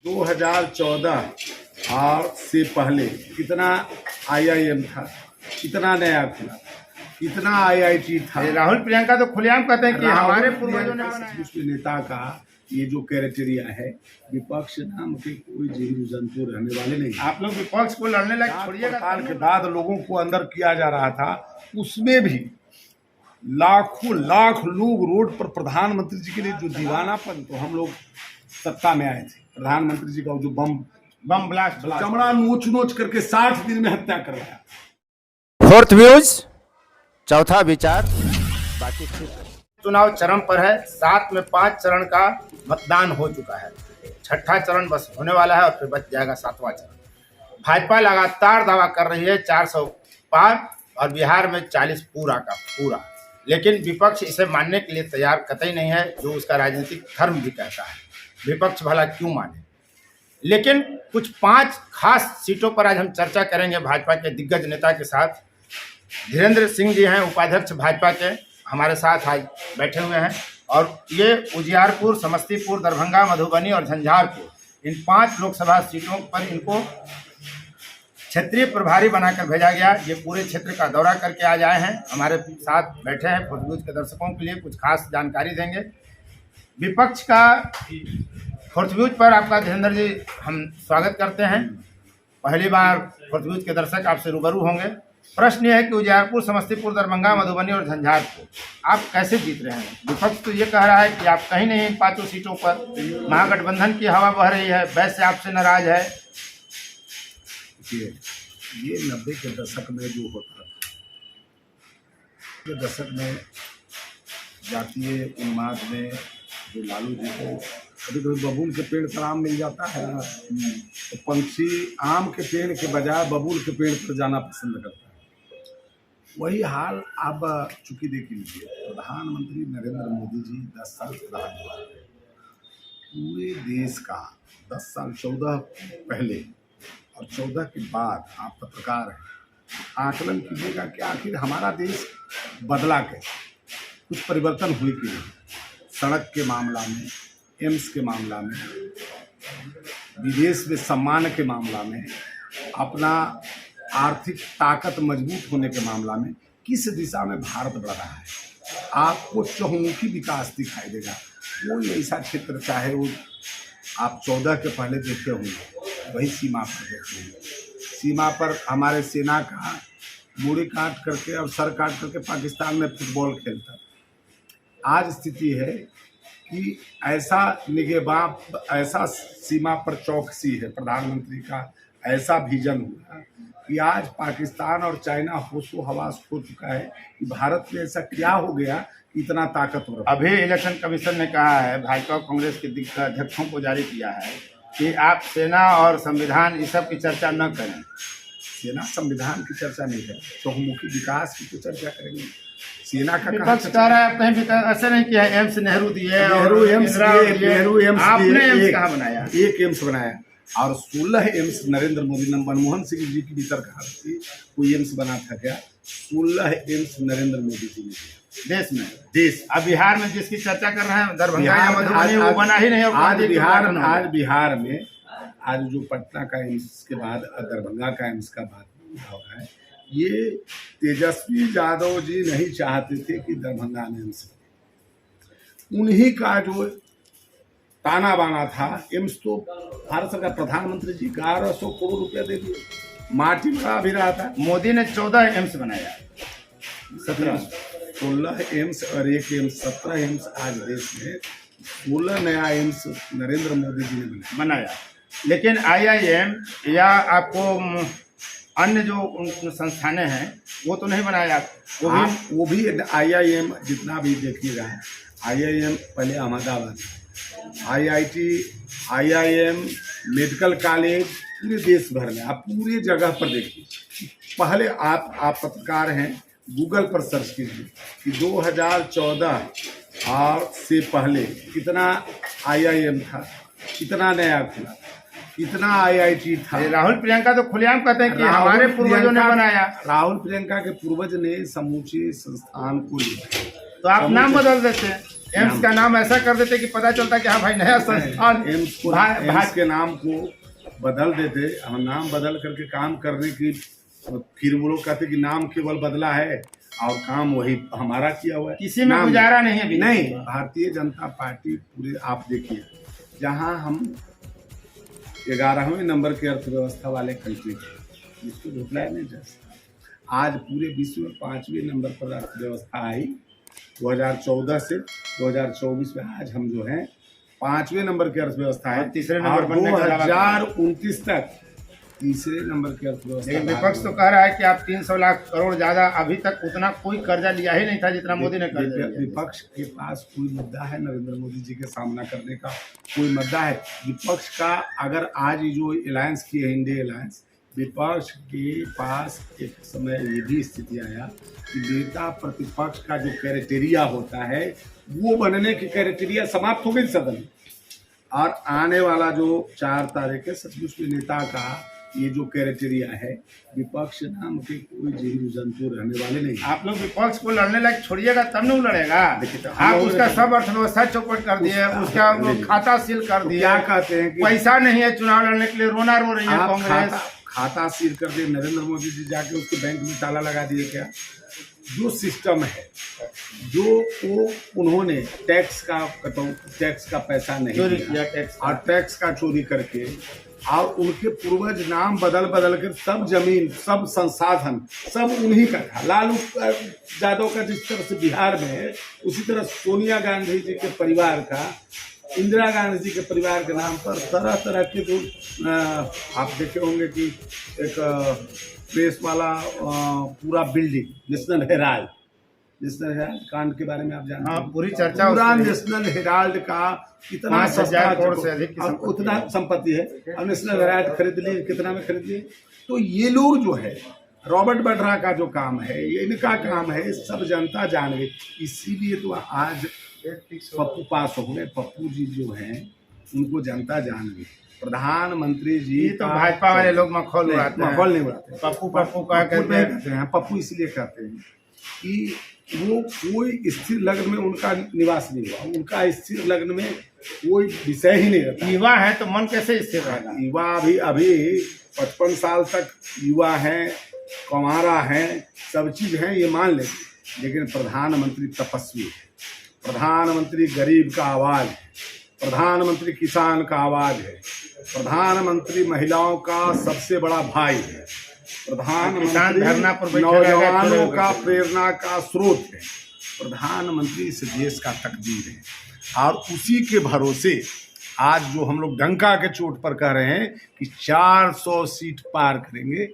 2014 और से पहले कितना आईआईएम था, कितना नया खुला, कितना आईआईटी था। राहुल प्रियंका तो खुलेआम कहते हैं कि हमारे पूर्वजों ने बनाया। नेता का ये जो क्राइटेरिया है, विपक्ष नाम के कोई जीव जंतु रहने वाले नहीं। आप लोग विपक्ष को लड़ने लगे, छोड़िएगा। साल के बाद लोगों को अंदर किया जा रहा था, उसमें भी लाखों लाख लोग रोड पर प्रधानमंत्री जी के लिए जो दीवानापन, तो हम लोग सत्ता में आए थे, प्रधानमंत्री जी का जो बम ब्लास्ट चमड़ा नोच नोच करके 60 दिन में हत्या करवाया। फोर्थ व्यूज, चौथा विचार, बाकी चुनाव चरम पर है। 7 में 5 चरण का मतदान हो चुका है, छठा चरण बस होने वाला है और फिर बच जाएगा 7वां चरण। भाजपा लगातार दावा कर रही है 400 पार और बिहार में 40 पूरा का पूरा, लेकिन विपक्ष इसे मानने के लिए तैयार कतई नहीं है, जो उसका राजनीतिक धर्म भी कहता है। विपक्ष भला क्यों माने। लेकिन कुछ 5 खास सीटों पर आज हम चर्चा करेंगे भाजपा के दिग्गज नेता के साथ। धीरेन्द्र सिंह जी हैं उपाध्यक्ष भाजपा के, हमारे साथ आज बैठे हुए हैं। और ये उजियारपुर, समस्तीपुर, दरभंगा, मधुबनी और झंझारपुर, इन 5 लोकसभा सीटों पर इनको क्षेत्रीय प्रभारी बनाकर भेजा गया। ये पूरे क्षेत्र का दौरा करके आज आए हैं, हमारे साथ बैठे हैं। फोर्थ व्यूज के दर्शकों के लिए कुछ खास जानकारी देंगे। विपक्ष का फोर्थ व्यूज पर आपका धीरेन्द्र जी हम स्वागत करते हैं। पहली बार फोर्थ व्यूज के दर्शक आपसे रूबरू होंगे। प्रश्न यह है कि उजियारपुर, समस्तीपुर, दरभंगा, मधुबनी और झंझारपुर आप कैसे जीत रहे हैं। विपक्ष तो ये कह रहा है कि आप कहीं नहीं इन 5 सीटों पर, महागठबंधन की हवा बह रही है, वैसे आपसे नाराज है। ये 90 के दशक में जो होता था, के दशक में जातीय उन्माद में जो लालू जी को कभी कभी बबूल के पेड़ पर आम मिल जाता है ना, तो पंछी आम के पेड़ के बजाय बबूल के पेड़ पर जाना पसंद करता है। वही हाल अब चूंकि देख लीजिए, प्रधानमंत्री नरेंद्र मोदी जी 10 साल प्रधान हुआ, पूरे देश का 10 साल, 14 पहले और 14 के बाद, आप पत्रकार हैं, आकलन कीजिएगा कि आखिर हमारा देश बदला कैसे, कुछ परिवर्तन हुए कि नहीं। सड़क के मामला में, एम्स के मामला में, विदेश में सम्मान के मामला में, अपना आर्थिक ताकत मजबूत होने के मामला में, किस दिशा में भारत बढ़ रहा है। आपको चहुमुखी विकास दिखाई देगा। कोई ऐसा क्षेत्र, चाहे वो आप 14 के पहले देखे होंगे, वही सीमा पर देखे होंगे। सीमा पर हमारे सेना का मूड़ी काट करके और सर काट करके पाकिस्तान में फुटबॉल खेलता। आज स्थिति है कि ऐसा निगहबान, ऐसा सीमा पर चौकसी है, प्रधानमंत्री का ऐसा विजन हुआ कि आज पाकिस्तान और चाइना होशो हवास हो चुका है कि भारत में ऐसा क्या हो गया कि इतना ताकतवर। अभी इलेक्शन कमीशन ने कहा है, भाजपा और कांग्रेस के दिग्गज अध्यक्षों को जारी किया है कि आप सेना और संविधान इस सब की चर्चा न करें। सेना संविधान की चर्चा नहीं है, चहुमुखी विकास की तो चर्चा करेंगे। सेना का विपक्ष कह रहा है कहीं ऐसे नहीं किया। एम्स नेहरू दिए, नेहरू एम्स आपने एम्स कहाँ बनाया? एक एम्स बनाया और 16 एम्स नरेंद्र मोदी, मनमोहन सिंह जी की भीतर कहा थी कोई एम्स बना था क्या? 16 एम्स नरेंद्र मोदी जी ने देश में। अब बिहार में जिसकी चर्चा कर रहे हैं, दरभंगा या मधुबनी, वो बना ही नहीं। आज बिहार में आज जो पटना का एम्स के बाद दरभंगा का एम्स का बात हो रहा है, ये तेजस्वी यादव जी नहीं चाहते थे कि दरभंगा में एम्स, उन्हीं का जो ताना बाना था। एम्स तो भारत सरकार, प्रधानमंत्री जी 1100 करोड़ रुपया दे दिए, माटी बड़ा भी रहा था। मोदी ने 14 एम्स बनाया, 16 एम्स और एक एम्स, 17 एम्स आज देश में। 16 नया एम्स नरेंद्र मोदी जी ने बनाया। लेकिन IIM या आपको अन्य जो संस्थानें हैं वो तो नहीं बनाया। वो भी IIM जितना भी देखिएगा, IIM पहले अहमदाबाद, IIM, मेडिकल कॉलेज पूरे देश भर में, आप पूरे जगह पर देखिए। पहले आप पत्रकार हैं, गूगल पर सर्च कीजिए कि 2014 और से पहले कितना IIM था, कितना नया खुला, कितना IIT था। राहुल प्रियंका तो खुलेआम कहते हैं कि हमारे पूर्वजों ने बनाया। राहुल प्रियंका के पूर्वज ने समूचे संस्थान को लिया, तो आप नाम बदल देते हैं। एम्स का नाम ऐसा कर देते कि पता चलता कि हाँ भाई नया संस्थान एम्स के नाम को बदल देते, हम नाम बदल करके काम करने की, फिर वो लोग कहते कि नाम केवल बदला है और काम वही हमारा किया हुआ है। किसी में गुजारा नहीं है। नहीं, भारतीय जनता पार्टी पूरे, आप देखिए, जहां हम 11वें नंबर के अर्थव्यवस्था वाले कंट्री थे, जिसको झुटलाया नहीं जा सकता, आज पूरे विश्व में 5वें नंबर पर अर्थव्यवस्था आई। 2014 से 2024 में आज हम जो है 5वें नंबर की अर्थव्यवस्था है, तीसरे नंबर पर 2029 तक तीसरे नंबर की अर्थव्यवस्था। लेकिन विपक्ष तो कह रहा है कि आप 300 लाख करोड़ ज्यादा, अभी तक उतना कोई कर्जा लिया ही नहीं था जितना मोदी ने कर्जा लिया। विपक्ष के पास कोई मुद्दा है नरेंद्र मोदी जी के सामना करने का? कोई मुद्दा है विपक्ष का? अगर आज जो अलायंस की है, इंडिया अलायंस, विपक्ष के पास एक समय ये भी स्थिति आया कि नेता प्रतिपक्ष का जो क्राइटेरिया होता है वो बनने की क्राइटेरिया समाप्त हो गई सदन में, और आने वाला जो 4 तारीख है सचमुच में नेता का ये जो क्राइटेरिया है, विपक्ष नाम के कोई जीव जंतु रहने वाले नहीं। आप लोग विपक्ष को लड़ने लायक छोड़िएगा तब नहीं लड़ेगा। देखिए, आप उसका सब अर्थव्यवस्था चौपट कर दिए, उसका खाता सील कर दिया। क्या कहते हैं कि पैसा नहीं है चुनाव लड़ने के लिए, रोना रो रही है कांग्रेस। खाता सील कर दिए, नरेंद्र मोदी जी जाके उसके बैंक में ताला लगा दिए। क्या जो सिस्टम है, जो वो उन्होंने टैक्स का पैसा नहीं चोरी दिया, किया, और टैक्स का चोरी करके, और उनके पूर्वज नाम बदल कर सब जमीन, सब संसाधन सब उन्हीं का था। लालू यादव का जिस तरह से बिहार में है, उसी तरह सोनिया गांधी जी के परिवार का, इंदिरा गांधी जी के परिवार के नाम पर तरह तरह के जो आप देखे होंगे कि एक प्रेस वाला पूरा बिल्डिंग, नेशनल हेराल्ड कांड के बारे में आप जानते हैं। पूरी चर्चा, पूरा नेशनल हेराल्ड का कितना 5,000 करोड़ से अधिक की उतना संपत्ति है, और नेशनल हेराल्ड खरीद लिए, कितना में खरीद लिए। तो ये लोग जो है, रॉबर्ट वड्रा का जो काम है, ये इनका काम है, सब जनता जान गई। इसीलिए तो आज पप्पू पास हो गए। पप्पू जी जो हैं उनको जनता जान गई। प्रधानमंत्री जी तो भाजपा वाले लोग मखौल उड़ाते हैं, मखौल नहीं उड़ाते, पप्पू कहते हैं। पप्पू इसलिए कहते हैं कि वो कोई स्थिर लग्न में उनका निवास नहीं हुआ, उनका स्थिर लग्न में कोई विषय ही नहीं रहता। युवा है तो मन कैसे स्थिर रहेगा? युवा अभी 55 साल तक युवा हैं, कुंवारा हैं, सब चीज हैं, ये मान लेते। लेकिन प्रधानमंत्री तपस्वी है, प्रधानमंत्री गरीब का आवाज है, प्रधानमंत्री किसान का आवाज है, प्रधानमंत्री महिलाओं का सबसे बड़ा भाई है, प्रधानमंत्री नौजवानों का प्रेरणा का स्रोत है, प्रधानमंत्री इस देश का तकदीर है। और उसी के भरोसे आज जो हम लोग डंका के चोट पर कह रहे हैं कि 400 सीट पार करेंगे,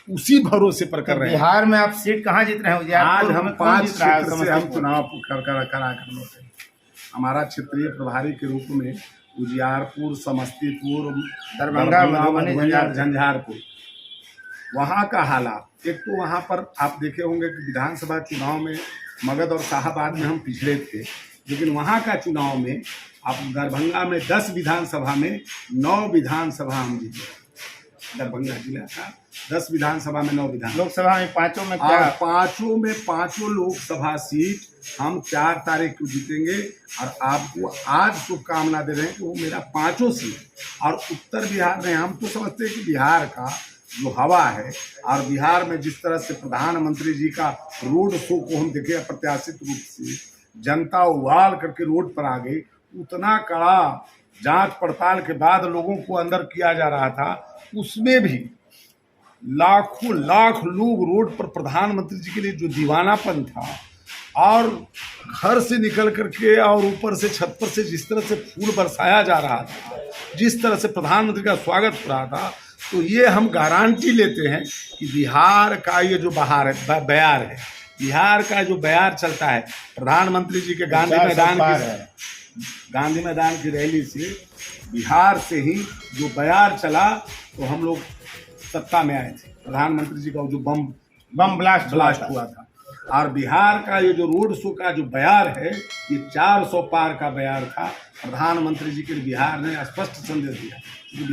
उसी भरोसे पर कर रहे हैं। बिहार में आप सीट कहाँ जीत रहे हैं? आज हम 5 क्षेत्र से हम चुनाव करा कर लौटे। हमारा क्षेत्रीय प्रभारी के रूप में उजियारपुर, समस्तीपुर, दरभंगा, मधुबनी, झंझारपुर, वहाँ का हालात, एक तो वहाँ पर आप देखे होंगे कि विधानसभा चुनाव में मगध और शाहाबाद में हम पिछड़े थे, लेकिन वहाँ का चुनाव में आप दरभंगा में 10 विधानसभा में 9 विधानसभा हम जीते। दरभंगा जिला का 10 विधानसभा में 9 विधान, लोकसभा में 5 में क्या? 5 लोकसभा सीट हम 4 तारीख को जीतेंगे। और आपको आज शुभकामना दे रहे हैं कि वो मेरा 5 सीट। और उत्तर बिहार में हम तो समझते हैं कि बिहार का जो हवा है, और बिहार में जिस तरह से प्रधानमंत्री जी का रोड शो को हम देखे, अप्रत्याशित रूप से जनता उबाल करके रोड पर आ गई, उतना कड़ा जांच पड़ताल के बाद लोगों को अंदर किया जा रहा था, उसमें भी लाखों लाख लोग रोड पर प्रधानमंत्री जी के लिए जो दीवानापन था, और घर से निकल करके और ऊपर से छत पर से जिस तरह से फूल बरसाया जा रहा था, जिस तरह से प्रधानमंत्री का स्वागत हो रहा था, तो ये हम गारंटी लेते हैं कि बिहार का ये जो बयार है, बिहार का जो बयार चलता है प्रधानमंत्री जी के गांधी मैदान की रैली से, बिहार से ही जो बयार चला, तो हम लोग सत्ता में आए थे। प्रधानमंत्री जी का जो बम ब्लास्ट हुआ था, और बिहार का ये जो रोड शो का जो बयार है, ये 400 पार का बयार था। प्रधानमंत्री जी के बिहार ने स्पष्ट संदेश दिया।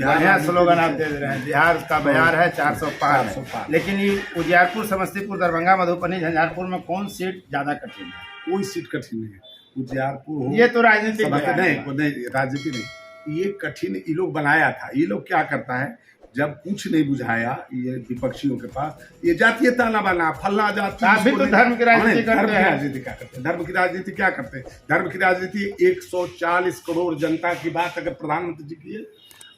बढ़िया स्लोगन आप दे रहे हैं, बिहार का बयार है 400 पार। लेकिन ये उजियारपुर, समस्तीपुर, दरभंगा, मधुबनी, झंझारपुर में कौन सीट ज्यादा कठिन है? कोई सीट कठिन नहीं है। उजियारपुर हो, ये तो राजनीतिक समझते बयान नहीं, है। को नहीं राजनीति नहीं, ये कठिन ये लोग बनाया था। ये लोग क्या करता है, जब कुछ नहीं बुझाया ये विपक्षियों के पास, ये जातीय ताना बाना फलना जाति, आप भी तो धर्म की राजनीति करते धर्म की हैं। राजनीति क्या करते हैं? धर्म की राजनीति क्या करते हैं? धर्म की राजनीति 140 करोड़ जनता की बात अगर प्रधानमंत्री जी की है,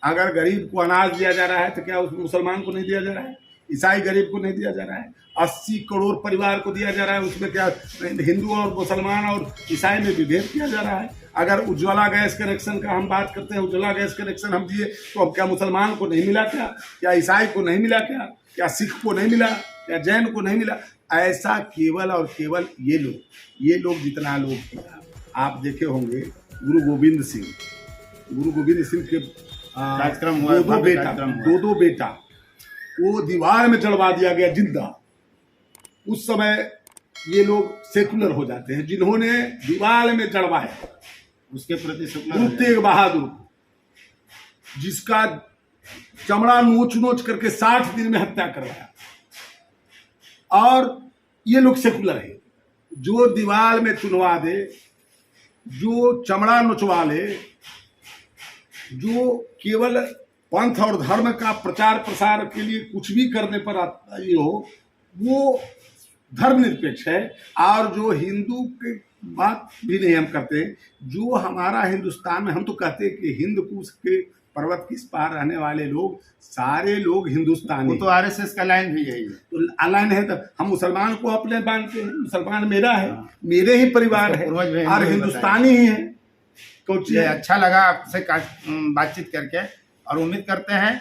अगर गरीब को अनाज दिया जा रहा है तो क्या उस मुसलमान को नहीं दिया जा रहा है? ईसाई गरीब को नहीं दिया जा रहा है? 80 करोड़ परिवार को दिया जा रहा है, उसमें क्या हिंदू और मुसलमान और ईसाई में विभेद किया जा रहा है? अगर उज्ज्वला गैस कनेक्शन का हम बात करते हैं, उज्ज्वला गैस कनेक्शन हम दिए तो अब क्या मुसलमान को नहीं मिला क्या? क्या ईसाई को नहीं मिला क्या? क्या सिख को नहीं मिला? क्या जैन को नहीं मिला? ऐसा केवल और केवल ये लोग जितना लोग किया, आप देखे होंगे गुरु गोविंद सिंह के कार्यक्रम हुआ, दो बेटा वो दीवार में जड़वा दिया गया जिंदा। उस समय ये लोग सेकुलर हो जाते हैं, जिन्होंने दीवार में जड़वाया उसके प्रति गुरु तेग बहादुर, जिसका चमड़ा नोच करके 60 दिन में हत्या करवाया, और ये लोग सेकुलर है। जो दीवार में चुनवा दे, जो चमड़ा नोचवा ले, जो केवल पंथ और धर्म का प्रचार प्रसार के लिए कुछ भी करने पर ये हो, वो धर्मनिरपेक्ष है। और जो हिंदू की बात भी नहीं हम करते, जो हमारा हिंदुस्तान में हम तो कहते हैं कि हिंद कुश के पर्वत किस पार रहने वाले लोग सारे लोग हिंदुस्तानी। वो तो आरएसएस का लाइन भी यही है। तो लाइन है, तो हम मुसलमान को अपने मानते हैं, मुसलमान मेरा है, मेरे ही परिवार है और हिंदुस्तानी ही है। ये अच्छा लगा आपसे बातचीत करके, और उम्मीद करते हैं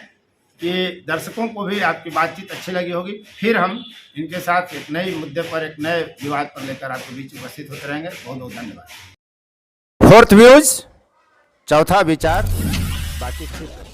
कि दर्शकों को भी आपकी बातचीत अच्छी लगी होगी। फिर हम इनके साथ एक नए मुद्दे पर, एक नए विवाद पर लेकर आपके बीच उपस्थित होते रहेंगे। बहुत बहुत धन्यवाद। फोर्थ व्यूज, चौथा विचार, बाकी ठीक है।